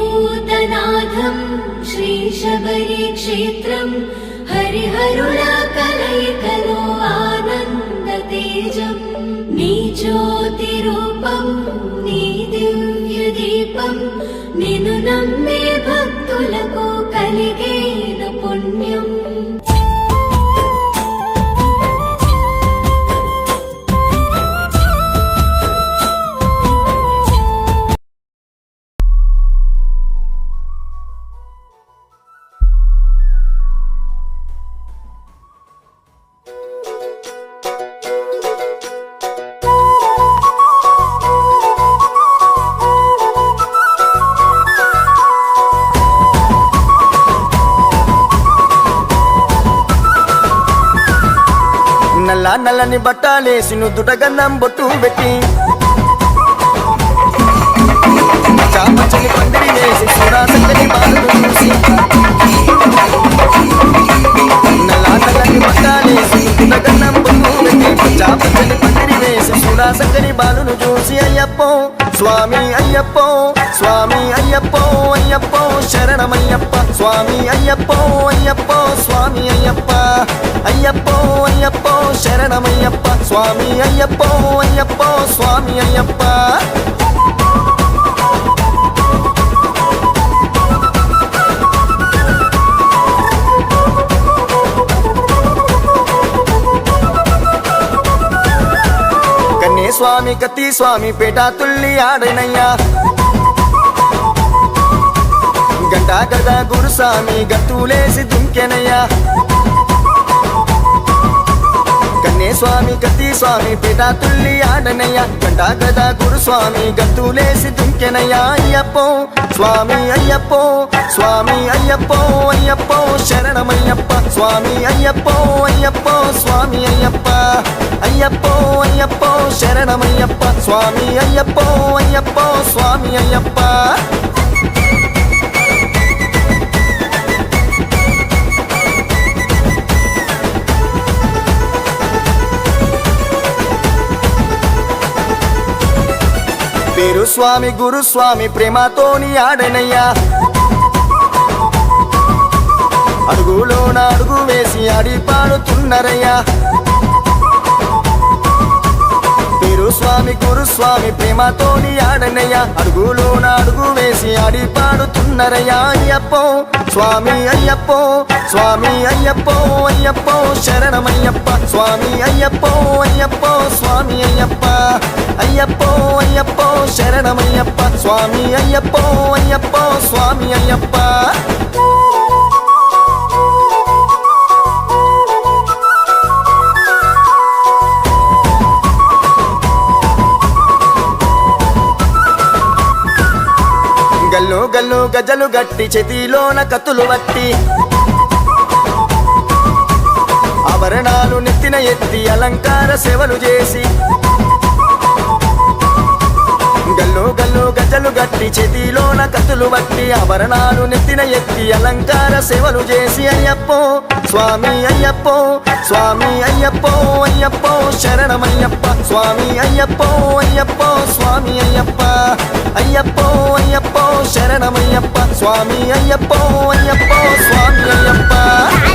श्रीभूतनाथं श्रीशबरी क्षेत्रं हरिहरुला कलयिकलो आनन्दतेजं नी ज्योतिरूपं नी दिव्यदीपं निनु नम्मे भक्तुలకు కలిగేన పుణ్యం। నల్ల నల్లని బట్టాలేసి నుదుట గంధం బొట్టు పెట్టి చాపచని పందిరి వేసి సురాసక్కని బాలును చూసి నల్ల నల్లని బట్టాలేసి నుదుట గంధం బొట్టు పెట్టి చాపచని పందిరి వేసి సురాసక్కని బాలును చూసి అయ్యప్పో స్వామి అయ్యప్పో స్వామి అయ్యప్పో అయ్యప్పో శరణమయ్యప్ప స్వామి అయ్యప్పో అయ్యప్పో స్వామి అయ్యప్ప అయ్యప్పో అయ్యప్పో శరణమయ్యప్ప స్వామి అయ్యప్పో అయ్యప్పో స్వామి అయ్యప్ప। కన్నే స్వామి కత్తి స్వామి పేట తుల్లి ఆడనయ్యా గంటా గదా గురుస్వామి గత్తులేసి దుంకెనయ్యా కన్నే స్వామి కత్తి స్వామి పేట తుల్లి ఆడనయ్యా గంటా గదా గురుస్వామి గత్తులేసి దుంకెనయ్యా అయ్యప్పో స్వామి అయ్యప్పో స్వామి అయ్యప్పో అయ్యప్పో శరణమయ్యప్ప స్వామి అయ్యప్పో అయ్యప్పో స్వామి అయ్యప్ప అయ్యప్పో అయ్యప్పో శరణమయ్యప్ప స్వామి అయ్యప్పో అయ్యప్పో స్వామి అయ్యప్ప। పేరు స్వామి గురుస్వామి ప్రేమతోని ఆడనయ్యా అడుగులోన అడుగు వేసి ఆడి పాడుతున్నరయ్యా పేరు స్వామి గురుస్వామి ప్రేమతోని ఆడనయ్యా అడుగులోన అడుగు వేసి ఆడి పాడుతున్నరయ్యా అయ్యప్పో స్వామి అయ్యప్పో స్వామి అయ్యప్పో అయ్యప్పో శరణమయ్యప్ప స్వామి అయ్యప్పో అయ్యప్పో స్వామి అయ్యప్ప అయ్యప్పో అయ్యప్పో శరణమయ్యప్ప స్వామి అయ్యప్పో అయ్యప్పో స్వామి అయ్యప్ప। గల్లు గల్లు గజలు గట్టి చేతిలోన కత్తులు వట్టి ఆభరణాలు నెత్తిన ఎత్తి అలంకార సేవలు చేసి గల్లు గల్లు గజలు గట్టి చేతిలోన కత్తులు వట్టి ఆభరణాలు నెత్తిన ఎత్తి అలంకార సేవలు చేసి అయ్యప్పో స్వామి అయ్యప్పో స్వామి అయ్యప్పో అయ్యప్పో శరణమయ్యప్ప స్వామి అయ్యప్పో అయ్యప్పో స్వామి అయ్యప్ప అయ్యప్పో అయ్యప్పో శరణమయ్యప్ప స్వామి అయ్యప్పో అయ్యప్పో స్వామి అయ్యప్ప।